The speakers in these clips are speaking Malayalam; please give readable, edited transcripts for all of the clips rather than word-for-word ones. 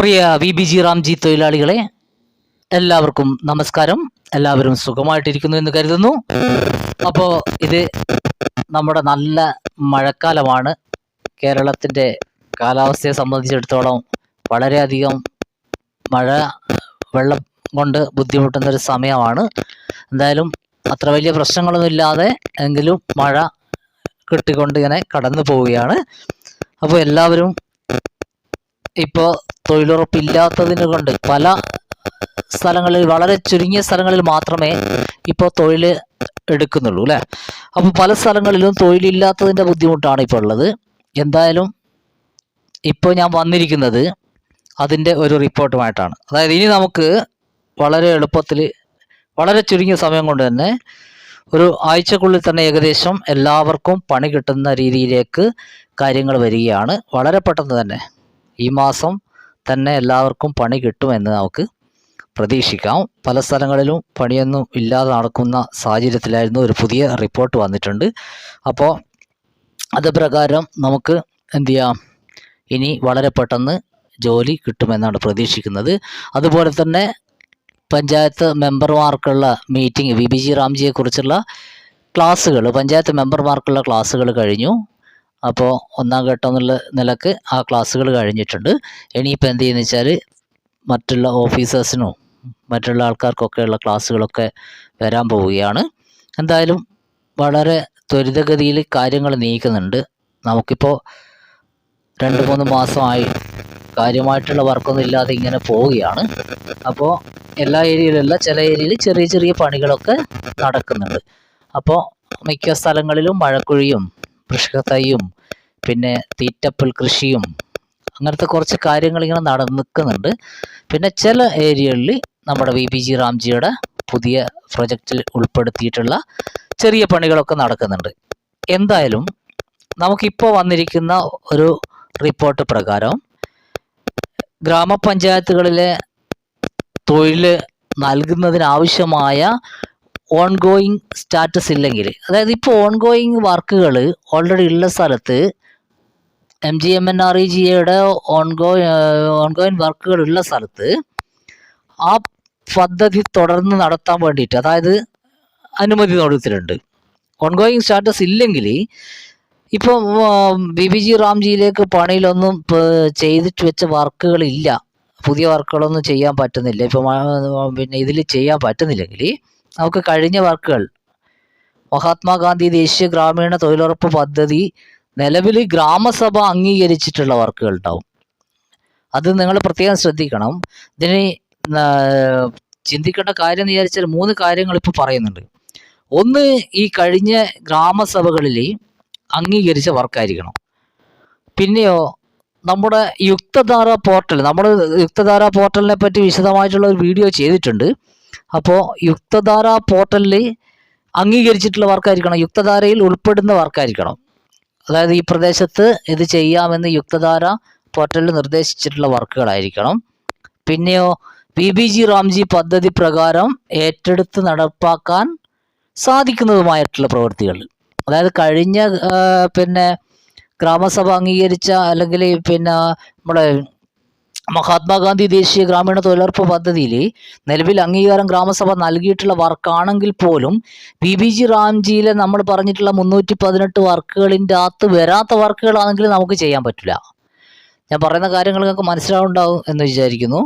പ്രിയ VBG റാംജി തൊഴിലാളികളെ, എല്ലാവർക്കും നമസ്കാരം. എല്ലാവരും സുഖമായിട്ടിരിക്കുന്നു എന്ന് കരുതുന്നു. അപ്പോൾ ഇത് നമ്മുടെ നല്ല മഴക്കാലമാണ്. കേരളത്തിൻ്റെ കാലാവസ്ഥയെ സംബന്ധിച്ചിടത്തോളം വളരെയധികം മഴ വെള്ളം കൊണ്ട് ബുദ്ധിമുട്ടുന്ന ഒരു സമയമാണ്. എന്തായാലും അത്ര വലിയ പ്രശ്നങ്ങളൊന്നും ഇല്ലാതെ എങ്കിലും മഴ കിട്ടിക്കൊണ്ട് ഇങ്ങനെ കടന്നു പോവുകയാണ്. അപ്പോൾ എല്ലാവരും ഇപ്പോൾ തൊഴിലുറപ്പില്ലാത്തതിന് കൊണ്ട് പല സ്ഥലങ്ങളിൽ, വളരെ ചുരുങ്ങിയ സ്ഥലങ്ങളിൽ മാത്രമേ ഇപ്പോൾ തൊഴിൽ എടുക്കുന്നുള്ളൂ അല്ലേ. അപ്പോൾ പല സ്ഥലങ്ങളിലും തൊഴിലില്ലാത്തതിൻ്റെ ബുദ്ധിമുട്ടാണ് ഇപ്പോൾ ഉള്ളത്. എന്തായാലും ഇപ്പോൾ ഞാൻ വന്നിരിക്കുന്നത് അതിൻ്റെ ഒരു റിപ്പോർട്ടുമായിട്ടാണ്. അതായത് ഇനി നമുക്ക് വളരെ എളുപ്പത്തിൽ, വളരെ ചുരുങ്ങിയ സമയം കൊണ്ട് തന്നെ, ഒരു ആഴ്ചക്കുള്ളിൽ തന്നെ ഏകദേശം എല്ലാവർക്കും പണി കിട്ടുന്ന രീതിയിലേക്ക് കാര്യങ്ങൾ വരികയാണ്. വളരെ പെട്ടെന്ന് തന്നെ ഈ മാസം തന്നെ എല്ലാവർക്കും പണി കിട്ടുമെന്ന് നമുക്ക് പ്രതീക്ഷിക്കാം. പല സ്ഥലങ്ങളിലും പണിയൊന്നും ഇല്ലാതെ നടക്കുന്ന സാഹചര്യത്തിലായിരുന്നു ഒരു പുതിയ റിപ്പോർട്ട് വന്നിട്ടുണ്ട്. അപ്പോൾ അത് പ്രകാരം നമുക്ക് എന്ത് ചെയ്യാം, ഇനി വളരെ പെട്ടെന്ന് ജോലി കിട്ടുമെന്നാണ് പ്രതീക്ഷിക്കുന്നത്. അതുപോലെ തന്നെ പഞ്ചായത്ത് മെമ്പർമാർക്കുള്ള മീറ്റിംഗ്, VBG റാംജിയെക്കുറിച്ചുള്ള ക്ലാസ്സുകൾ, പഞ്ചായത്ത് മെമ്പർമാർക്കുള്ള ക്ലാസ്സുകൾ കഴിഞ്ഞു. അപ്പോൾ ഒന്നാം ഘട്ടം എന്നുള്ള നിലക്ക് ആ ക്ലാസ്സുകൾ കഴിഞ്ഞിട്ടുണ്ട്. ഇനിയിപ്പോൾ എന്ത് ചെയ്യുന്നത് വെച്ചാൽ മറ്റുള്ള ഓഫീസേഴ്സിനും മറ്റുള്ള ആൾക്കാർക്കൊക്കെയുള്ള ക്ലാസ്സുകളൊക്കെ വരാൻ പോവുകയാണ്. എന്തായാലും വളരെ ത്വരിതഗതിയിൽ കാര്യങ്ങൾ നീക്കുന്നുണ്ട്. നമുക്കിപ്പോൾ 2-3 മാസമായി കാര്യമായിട്ടുള്ള വർക്കൊന്നും ഇല്ലാതെ ഇങ്ങനെ പോവുകയാണ്. അപ്പോൾ എല്ലാ ഏരിയയിലല്ല, ചില ഏരിയയിൽ ചെറിയ ചെറിയ പണികളൊക്കെ നടക്കുന്നുണ്ട്. അപ്പോൾ മിക്ക സ്ഥലങ്ങളിലും മഴക്കുഴിയും വൃക്ഷത്തൈയും പിന്നെ തീറ്റപ്പൽ കൃഷിയും അങ്ങനത്തെ കുറച്ച് കാര്യങ്ങൾ ഇങ്ങനെ നിൽക്കുന്നുണ്ട്. പിന്നെ ചില ഏരിയകളിൽ നമ്മുടെ VBG റാംജിയുടെ പുതിയ പ്രൊജക്റ്റിൽ ഉൾപ്പെടുത്തിയിട്ടുള്ള ചെറിയ പണികളൊക്കെ നടക്കുന്നുണ്ട്. എന്തായാലും നമുക്കിപ്പോൾ വന്നിരിക്കുന്ന ഒരു റിപ്പോർട്ട് പ്രകാരം ഗ്രാമപഞ്ചായത്തുകളിലെ തൊഴിൽ നൽകുന്നതിനാവശ്യമായ ഓൺഗോയിങ് സ്റ്റാറ്റസ് ഇല്ലെങ്കിൽ, അതായത് ഇപ്പോൾ ഓൺഗോയിങ് വർക്കുകൾ ഓൾറെഡി ഉള്ള സ്ഥലത്ത് MGMNREGA ഓൺഗോയിങ് വർക്കുകൾ ഉള്ള സ്ഥലത്ത് ആ പദ്ധതി തുടർന്ന് നടത്താൻ വേണ്ടിയിട്ട്, അതായത് അനുമതി കൊടുത്തിട്ടുണ്ട്. ഓൺഗോയിങ് സ്റ്റാറ്റസ് ഇല്ലെങ്കിൽ ഇപ്പോൾ VBG റാംജിയിലേക്ക് പണിയിലൊന്നും ചെയ്തിട്ട് വെച്ച വർക്കുകളില്ല, പുതിയ വർക്കുകളൊന്നും ചെയ്യാൻ പറ്റുന്നില്ല. ഇപ്പോൾ പിന്നെ ഇതിൽ ചെയ്യാൻ പറ്റുന്നില്ലെങ്കിൽ നമുക്ക് കഴിഞ്ഞ വർക്കുകൾ, മഹാത്മാഗാന്ധി ദേശീയ ഗ്രാമീണ തൊഴിലുറപ്പ് പദ്ധതി നിലവിൽ ഗ്രാമസഭ അംഗീകരിച്ചിട്ടുള്ള വർക്കുകൾ ഉണ്ടാവും. അത് നിങ്ങൾ പ്രത്യേകം ശ്രദ്ധിക്കണം. ഇതിന് ചിന്തിക്കേണ്ട കാര്യം എന്ന് വിചാരിച്ചാൽ 3 കാര്യങ്ങൾ ഇപ്പോൾ പറയുന്നുണ്ട്. ഒന്ന്, ഈ കഴിഞ്ഞ ഗ്രാമസഭകളിൽ അംഗീകരിച്ച വർക്കായിരിക്കണം. പിന്നെയോ നമ്മുടെ യുക്തധാര പോർട്ടൽ, നമ്മൾ യുക്തധാര പോർട്ടലിനെ പറ്റി വിശദമായിട്ടുള്ള ഒരു വീഡിയോ ചെയ്തിട്ടുണ്ട്. അപ്പോൾ യുക്തധാര പോർട്ടലിൽ അംഗീകരിച്ചിട്ടുള്ള വർക്കായിരിക്കണം, യുക്തധാരയിൽ ഉൾപ്പെടുന്ന വർക്കായിരിക്കണം. അതായത് ഈ പ്രദേശത്ത് ഇത് ചെയ്യാമെന്ന് യുക്തധാര പോർട്ടലിൽ നിർദ്ദേശിച്ചിട്ടുള്ള വർക്കുകളായിരിക്കണം. പിന്നെയോ VBG റാംജി പദ്ധതി പ്രകാരം ഏറ്റെടുത്ത് നടപ്പാക്കാൻ സാധിക്കുന്നതുമായിട്ടുള്ള പ്രവൃത്തികൾ, അതായത് കഴിഞ്ഞ പിന്നെ ഗ്രാമസഭ അംഗീകരിച്ച, അല്ലെങ്കിൽ പിന്നെ നമ്മുടെ മഹാത്മാഗാന്ധി ദേശീയ ഗ്രാമീണ തൊഴിലുറപ്പ് പദ്ധതിയിൽ നിലവിൽ അംഗീകാരം ഗ്രാമസഭ നൽകിയിട്ടുള്ള വർക്കാണെങ്കിൽ പോലും VBG റാംജിയിലെ നമ്മൾ പറഞ്ഞിട്ടുള്ള 318 വർക്കുകളിൻ്റെ അകത്ത് വരാത്ത വർക്കുകളാണെങ്കിൽ നമുക്ക് ചെയ്യാൻ പറ്റില്ല. ഞാൻ പറയുന്ന കാര്യങ്ങൾ നിങ്ങൾക്ക് മനസ്സിലാവുണ്ടാവും എന്ന് വിചാരിക്കുന്നു.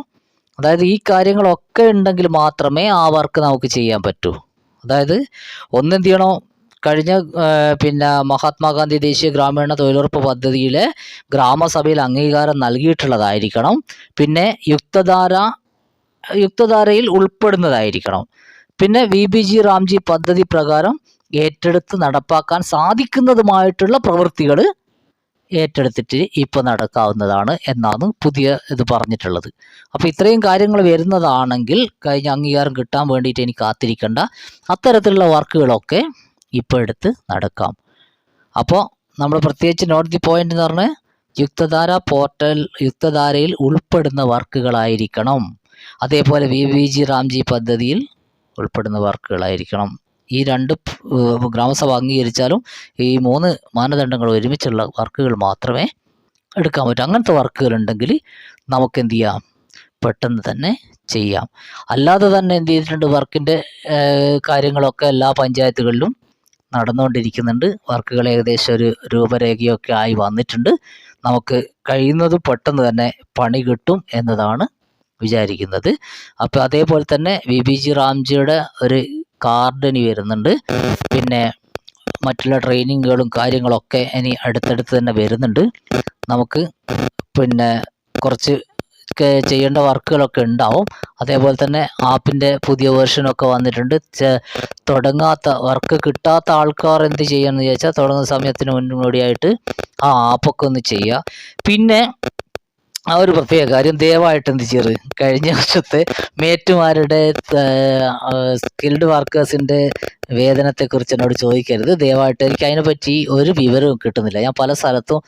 അതായത് ഈ കാര്യങ്ങളൊക്കെ ഉണ്ടെങ്കിൽ മാത്രമേ ആ വർക്ക് നമുക്ക് ചെയ്യാൻ പറ്റൂ. അതായത് ഒന്നെന്ത് ചെയ്യണം, കഴിഞ്ഞ പിന്നെ മഹാത്മാഗാന്ധി ദേശീയ ഗ്രാമീണ തൊഴിലുറപ്പ് പദ്ധതിയിലെ ഗ്രാമസഭയിൽ അംഗീകാരം നൽകിയിട്ടുള്ളതായിരിക്കണം. പിന്നെ യുക്തധാരയിൽ ഉൾപ്പെടുന്നതായിരിക്കണം. പിന്നെ VBG റാംജി പദ്ധതി പ്രകാരം ഏറ്റെടുത്ത് നടപ്പാക്കാൻ സാധിക്കുന്നതുമായിട്ടുള്ള പ്രവൃത്തികൾ ഏറ്റെടുത്തിട്ട് ഇപ്പോൾ നടക്കാവുന്നതാണ് എന്നാണ് പുതിയ ഇത് പറഞ്ഞിട്ടുള്ളത്. അപ്പോൾ ഇത്രയും കാര്യങ്ങൾ വരുന്നതാണെങ്കിൽ കഴിഞ്ഞ അംഗീകാരം കിട്ടാൻ വേണ്ടിയിട്ട് എനിക്ക് കാത്തിരിക്കേണ്ട, അത്തരത്തിലുള്ള വർക്കുകളൊക്കെ ഇപ്പോൾ എടുത്ത് നടക്കാം. അപ്പോൾ നമ്മൾ പ്രത്യേകിച്ച് നോട്ട് ദി പോയിന്റ് എന്ന് പറഞ്ഞാൽ യുക്തധാര പോർട്ടൽ, യുക്തധാരയിൽ ഉൾപ്പെടുന്ന വർക്കുകളായിരിക്കണം. അതേപോലെ VBG റാംജി പദ്ധതിയിൽ ഉൾപ്പെടുന്ന വർക്കുകളായിരിക്കണം. ഈ 2 ഗ്രാമസഭ അംഗീകരിച്ചാലും ഈ 3 മാനദണ്ഡങ്ങൾ ഒരുമിച്ചുള്ള വർക്കുകൾ മാത്രമേ എടുക്കാൻ പറ്റും. അങ്ങനത്തെ വർക്കുകൾ ഉണ്ടെങ്കിൽ നമുക്ക് എന്ത് ചെയ്യാം, പെട്ടെന്ന് തന്നെ ചെയ്യാം. അല്ലാതെ തന്നെ എന്ത് ചെയ്തിട്ടുണ്ട്, വർക്കിൻ്റെ കാര്യങ്ങളൊക്കെ എല്ലാ പഞ്ചായത്തുകളിലും നടന്നുകൊണ്ടിരിക്കുന്നുണ്ട്. വർക്കുകൾ ഏകദേശം ഒരു രൂപരേഖയൊക്കെ ആയി വന്നിട്ടുണ്ട്. നമുക്ക് കഴിയുന്നത് പെട്ടെന്ന് തന്നെ പണി കിട്ടും എന്നതാണ് വിചാരിക്കുന്നത്. അപ്പോൾ അതേപോലെ തന്നെ VBG റാംജിയുടെ ഒരു കാർഡ് ഇനി വരുന്നുണ്ട്. പിന്നെ മറ്റുള്ള ട്രെയിനിങ്ങുകളും കാര്യങ്ങളൊക്കെ ഇനി അടുത്തടുത്ത് തന്നെ വരുന്നുണ്ട്. നമുക്ക് പിന്നെ കുറച്ച് ചെയ്യേണ്ട വർക്കുകളൊക്കെ ഉണ്ടാവും. അതേപോലെ തന്നെ ആപ്പിൻ്റെ പുതിയ വേർഷനൊക്കെ വന്നിട്ടുണ്ട്. തുടങ്ങാത്ത വർക്ക് കിട്ടാത്ത ആൾക്കാർ എന്ത് ചെയ്യാന്ന് ചോദിച്ചാൽ തുടങ്ങുന്ന സമയത്തിന് മുന്നോടിയായിട്ട് ആ ആപ്പൊക്കെ ഒന്ന് ചെയ്യുക. പിന്നെ ആ ഒരു പ്രത്യേക കാര്യം ദയവായിട്ട് എന്ത് ചെയ്യറ്, കഴിഞ്ഞ വർഷത്തെ മേറ്റുമാരുടെ സ്കിൽഡ് വർക്കേഴ്സിൻ്റെ വേതനത്തെക്കുറിച്ച് എന്നോട് ചോദിക്കരുത് ദയവായിട്ട്. എനിക്ക് അതിനെപ്പറ്റി ഒരു വിവരവും കിട്ടുന്നില്ല. ഞാൻ പല സ്ഥലത്തും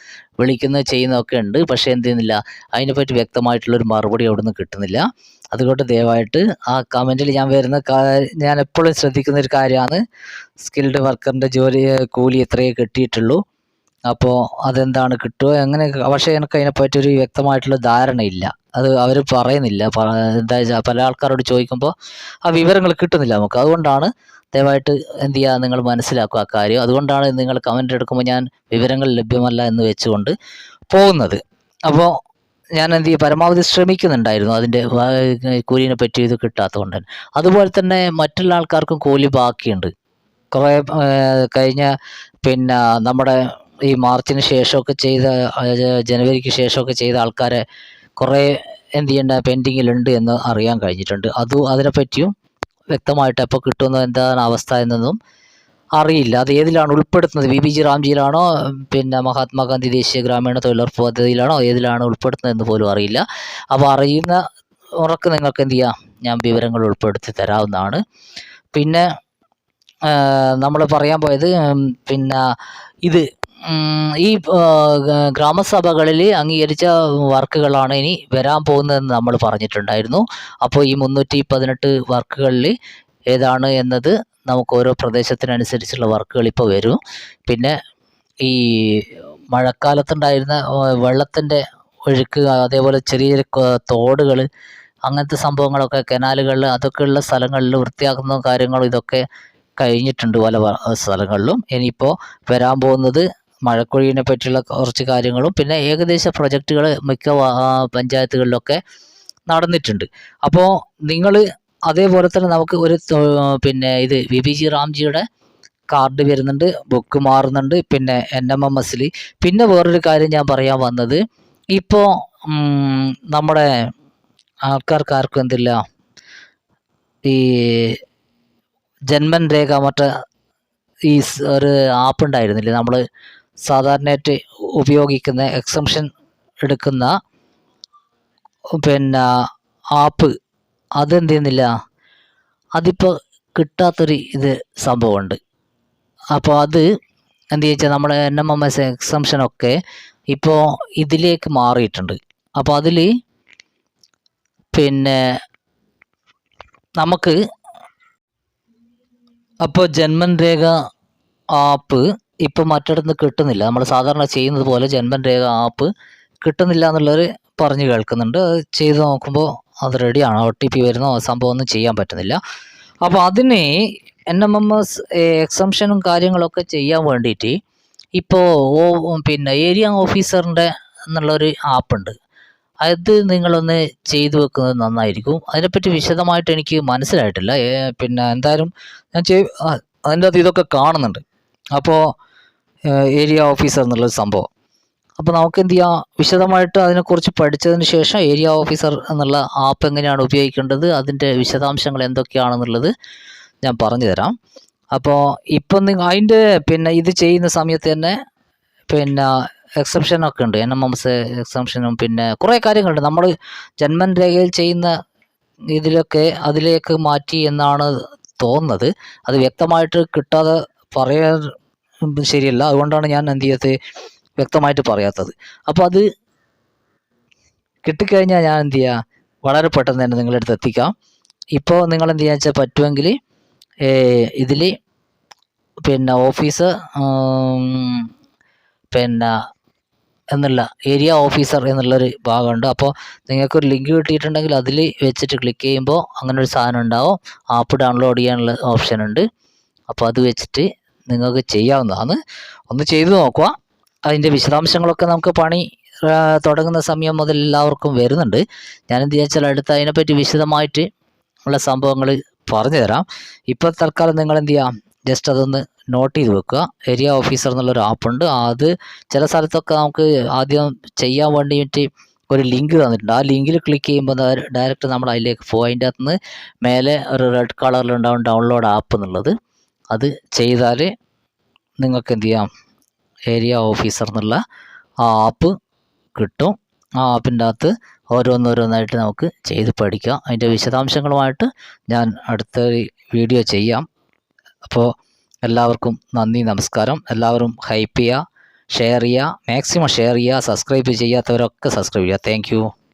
ചെയ്യുന്നതൊക്കെ ഉണ്ട്, പക്ഷേ എന്ത് ചെയ്യുന്നില്ല, അതിനെപ്പറ്റി വ്യക്തമായിട്ടുള്ളൊരു മറുപടി അവിടെ നിന്ന് കിട്ടുന്നില്ല. അതുകൊണ്ട് ദയവായിട്ട് ആ കമൻറ്റിൽ ഞാൻ എപ്പോഴും ശ്രദ്ധിക്കുന്ന ഒരു കാര്യമാണ്, സ്കിൽഡ് വർക്കറിൻ്റെ കൂലി എത്രയേ കിട്ടിയിട്ടുള്ളൂ, അപ്പോൾ അതെന്താണ് കിട്ടുമോ എങ്ങനെ. പക്ഷേ എനിക്ക് അതിനെപ്പറ്റി ഒരു വ്യക്തമായിട്ടുള്ള ധാരണയില്ല. അത് അവർ പറയുന്നില്ല. എന്താ വെച്ചാൽ പല ആൾക്കാരോട് ചോദിക്കുമ്പോൾ ആ വിവരങ്ങൾ കിട്ടുന്നില്ല നമുക്ക്. അതുകൊണ്ടാണ് ദയവായിട്ട് എന്ത് ചെയ്യുക, നിങ്ങൾ മനസ്സിലാക്കുക ആ കാര്യം. അതുകൊണ്ടാണ് നിങ്ങൾ കമൻ്റ് എടുക്കുമ്പോൾ ഞാൻ വിവരങ്ങൾ ലഭ്യമല്ല എന്ന് വെച്ചുകൊണ്ട് പോകുന്നത്. അപ്പോൾ ഞാൻ എന്ത് ചെയ്യും, പരമാവധി ശ്രമിക്കുന്നുണ്ടായിരുന്നു അതിൻ്റെ കൂലിനെ പറ്റി ഇത് കിട്ടാത്തതുകൊണ്ട് തന്നെ. അതുപോലെ തന്നെ മറ്റുള്ള ആൾക്കാർക്കും കൂലി ബാക്കിയുണ്ട്. കുറേ കഴിഞ്ഞ പിന്നെ നമ്മുടെ ഈ മാർച്ചിന് ശേഷമൊക്കെ ജനുവരിക്ക് ശേഷമൊക്കെ ചെയ്ത ആൾക്കാരെ കുറേ എന്ത് ചെയ്യേണ്ട പെൻഡിങ്ങിലുണ്ട് എന്ന് അറിയാൻ കഴിഞ്ഞിട്ടുണ്ട്. അതിനെപ്പറ്റിയും വ്യക്തമായിട്ട് എപ്പോൾ കിട്ടുമെന്നോ എന്താണ് അവസ്ഥ എന്നൊന്നും അറിയില്ല. അത് ഏതിലാണ് ഉൾപ്പെടുത്തുന്നത്, VBG റാംജിയിലാണോ പിന്നെ മഹാത്മാഗാന്ധി ദേശീയ ഗ്രാമീണ തൊഴിലുറപ്പ് പദ്ധതിയിലാണോ ഏതിലാണ് ഉൾപ്പെടുത്തുന്നത് എന്ന് പോലും അറിയില്ല. അപ്പോൾ അറിയുന്ന ഉറക്ക് നിങ്ങൾക്ക് എന്ത് ചെയ്യാം, ഞാൻ വിവരങ്ങൾ ഉൾപ്പെടുത്തി തരാവുന്നതാണ്. പിന്നെ നമ്മൾ പറയാൻ പോയത് പിന്നെ ഇത് ഈ ഗ്രാമസഭകളിൽ അംഗീകരിച്ച വർക്കുകളാണ് ഇനി വരാൻ പോകുന്നതെന്ന് നമ്മൾ പറഞ്ഞിട്ടുണ്ടായിരുന്നു. അപ്പോൾ ഈ 318 വർക്കുകളിൽ ഏതാണ് എന്നത് നമുക്ക് ഓരോ പ്രദേശത്തിനനുസരിച്ചുള്ള വർക്കുകൾ ഇപ്പോൾ വരും. പിന്നെ ഈ മഴക്കാലത്തുണ്ടായിരുന്ന വെള്ളത്തിൻ്റെ ഒഴുക്ക്, അതേപോലെ ചെറിയ തോടുകൾ, അങ്ങനത്തെ സംഭവങ്ങളൊക്കെ കനാലുകളിൽ അതൊക്കെയുള്ള സ്ഥലങ്ങളിൽ വൃത്തിയാക്കുന്ന കാര്യങ്ങളും ഇതൊക്കെ കഴിഞ്ഞിട്ടുണ്ട് പല സ്ഥലങ്ങളിലും. ഇനിയിപ്പോൾ വരാൻ പോകുന്നത് മഴക്കുഴിനെ പറ്റിയുള്ള കുറച്ച് കാര്യങ്ങളും പിന്നെ ഏകദേശ പ്രൊജക്റ്റുകൾ മിക്ക പഞ്ചായത്തുകളിലൊക്കെ നടന്നിട്ടുണ്ട്. അപ്പോൾ നിങ്ങൾ അതേപോലെ തന്നെ നമുക്ക് ഒരു പിന്നെ ഇത് VBG റാംജിയുടെ കാർഡ് വരുന്നുണ്ട്, ബുക്ക് മാറുന്നുണ്ട്, പിന്നെ NMMSൽ. പിന്നെ വേറൊരു കാര്യം ഞാൻ പറയാൻ വന്നത്, ഇപ്പോൾ നമ്മുടെ ആർക്കും എന്തില്ല, ഈ ജന്മൻ രേഖ ഈ ഒരു ആപ്പ് ഉണ്ടായിരുന്നില്ലേ, നമ്മൾ സാധാരണയായിട്ട് ഉപയോഗിക്കുന്ന എക്സംഷൻ എടുക്കുന്ന പിന്നെ ആപ്പ്, അതെന്ത് ചെയ്യുന്നില്ല, അതിപ്പോൾ കിട്ടാത്തൊരു സംഭവമുണ്ട്. അപ്പോൾ അത് എന്ത് ചോദിച്ചാൽ നമ്മൾ NMMS എക്സംഷനൊക്കെ ഇപ്പോൾ ഇതിലേക്ക് മാറിയിട്ടുണ്ട്. അപ്പോൾ അതിൽ പിന്നെ നമുക്ക് അപ്പോൾ ജന്മൻ രേഖ ആപ്പ് ഇപ്പോൾ മറ്റിടത്ത് കിട്ടുന്നില്ല. നമ്മൾ സാധാരണ ചെയ്യുന്നത് പോലെ ജന്മൻ രേഖ ആപ്പ് കിട്ടുന്നില്ല എന്നുള്ളവർ പറഞ്ഞു കേൾക്കുന്നുണ്ട്. അത് ചെയ്ത് നോക്കുമ്പോൾ അത് റെഡിയാണ്, OTP വരുന്ന സംഭവം ഒന്നും ചെയ്യാൻ പറ്റുന്നില്ല. അപ്പോൾ അതിന് NMMS എക്സംഷനും കാര്യങ്ങളൊക്കെ ചെയ്യാൻ വേണ്ടിയിട്ട് ഇപ്പോൾ പിന്നെ ഏരിയ ഓഫീസറിൻ്റെ എന്നുള്ളൊരു ആപ്പുണ്ട്. അത് നിങ്ങളൊന്ന് ചെയ്തു വെക്കുന്നത് നന്നായിരിക്കും. അതിനെപ്പറ്റി വിശദമായിട്ട് എനിക്ക് മനസ്സിലായിട്ടില്ല. പിന്നെ എന്തായാലും ഞാൻ അതിൻ്റെ അകത്ത് ഇതൊക്കെ കാണുന്നുണ്ട്. അപ്പോൾ ഏരിയ ഓഫീസർ എന്നുള്ളൊരു സംഭവം, അപ്പോൾ നമുക്ക് എന്ത് ചെയ്യാം, വിശദമായിട്ട് അതിനെക്കുറിച്ച് പഠിച്ചതിന് ശേഷം ഏരിയ ഓഫീസർ എന്നുള്ള ആപ്പ് എങ്ങനെയാണ് ഉപയോഗിക്കേണ്ടത്, അതിൻ്റെ വിശദാംശങ്ങൾ എന്തൊക്കെയാണെന്നുള്ളത് ഞാൻ പറഞ്ഞു തരാം. അപ്പോൾ ഇപ്പം അതിൻ്റെ പിന്നെ ഇത് ചെയ്യുന്ന സമയത്ത് തന്നെ പിന്നെ എക്സെപ്ഷനൊക്കെ ഉണ്ട്, NMMS എക്സെപ്ഷനും പിന്നെ കുറേ കാര്യങ്ങളുണ്ട്. നമ്മൾ ജന്മൻ രേഖയിൽ ചെയ്യുന്ന അതിലേക്ക് മാറ്റി എന്നാണ് തോന്നുന്നത്. അത് വ്യക്തമായിട്ട് കിട്ടാതെ പറയാൻ ശരിയല്ല, അതുകൊണ്ടാണ് ഞാൻ എന്ത് ചെയ്തത് വ്യക്തമായിട്ട് പറയാത്തത്. അപ്പോൾ അത് കിട്ടിക്കഴിഞ്ഞാൽ ഞാൻ എന്ത് ചെയ്യുക, വളരെ പെട്ടെന്ന് തന്നെ നിങ്ങളുടെ അടുത്ത് എത്തിക്കാം. ഇപ്പോൾ നിങ്ങൾ എന്ത് ചെയ്യാന്ന് വെച്ചാൽ പറ്റുമെങ്കിൽ ഇതിൽ പിന്നെ ഓഫീസ് പിന്നെ എന്നുള്ള ഏരിയ ഓഫീസർ എന്നുള്ളൊരു ഭാഗമുണ്ട്. അപ്പോൾ നിങ്ങൾക്കൊരു ലിങ്ക് കിട്ടിയിട്ടുണ്ടെങ്കിൽ അതിൽ വെച്ചിട്ട് ക്ലിക്ക് ചെയ്യുമ്പോൾ അങ്ങനെ ഒരു സാധനം ഉണ്ടാവും. ആപ്പ് ഡൗൺലോഡ് ചെയ്യാനുള്ള ഓപ്ഷൻ ഉണ്ട്. അപ്പോൾ അത് വെച്ചിട്ട് നിങ്ങൾക്ക് ചെയ്യാവുന്നതാണ്. ഒന്ന് ചെയ്തു നോക്കുക. അതിൻ്റെ വിശദാംശങ്ങളൊക്കെ നമുക്ക് പണി തുടങ്ങുന്ന സമയം മുതൽ എല്ലാവർക്കും വരുന്നുണ്ട്. ഞാനെന്ത് വെച്ചാൽ അടുത്ത് അതിനെപ്പറ്റി വിശദമായിട്ട് ഉള്ള സംഭവങ്ങൾ പറഞ്ഞു തരാം. ഇപ്പോൾ തൽക്കാലം നിങ്ങൾ എന്ത് ചെയ്യാം, ജസ്റ്റ് അതൊന്ന് നോട്ട് ചെയ്ത് വെക്കുക. ഏരിയ ഓഫീസർ എന്നുള്ളൊരു ആപ്പുണ്ട്. അത് ചില സ്ഥലത്തൊക്കെ നമുക്ക് ആദ്യം ചെയ്യാൻ വേണ്ടിയിട്ട് ഒരു ലിങ്ക് തന്നിട്ടുണ്ട്. ആ ലിങ്കിൽ ക്ലിക്ക് ചെയ്യുമ്പോൾ ഡയറക്റ്റ് നമ്മൾ അതിലേക്ക് പോകും. അതിൻ്റെ അകത്ത് നിന്ന് മേലെ ഒരു റെഡ് കളറിലുണ്ടാവും ഡൗൺലോഡ് ആപ്പ് എന്നുള്ളത്. അത് ചെയ്താൽ നിങ്ങൾക്ക് എന്ത് ചെയ്യാം, ഏരിയ ഓഫീസർ എന്നുള്ള ആ ആപ്പ് കിട്ടും. ആ ആപ്പിൻ്റെ അകത്ത് ഓരോന്നോരോന്നായിട്ട് നമുക്ക് ചെയ്ത് പഠിക്കാം. അതിൻ്റെ വിശദാംശങ്ങളുമായിട്ട് ഞാൻ അടുത്ത വീഡിയോ ചെയ്യാം. അപ്പോൾ എല്ലാവർക്കും നന്ദി, നമസ്കാരം. എല്ലാവരും ഹൈപ്പ് ചെയ്യുക, ഷെയർ ചെയ്യുക, മാക്സിമം ഷെയർ ചെയ്യുക. സബ്സ്ക്രൈബ് ചെയ്യാത്തവരൊക്കെ സബ്സ്ക്രൈബ് ചെയ്യുക. താങ്ക്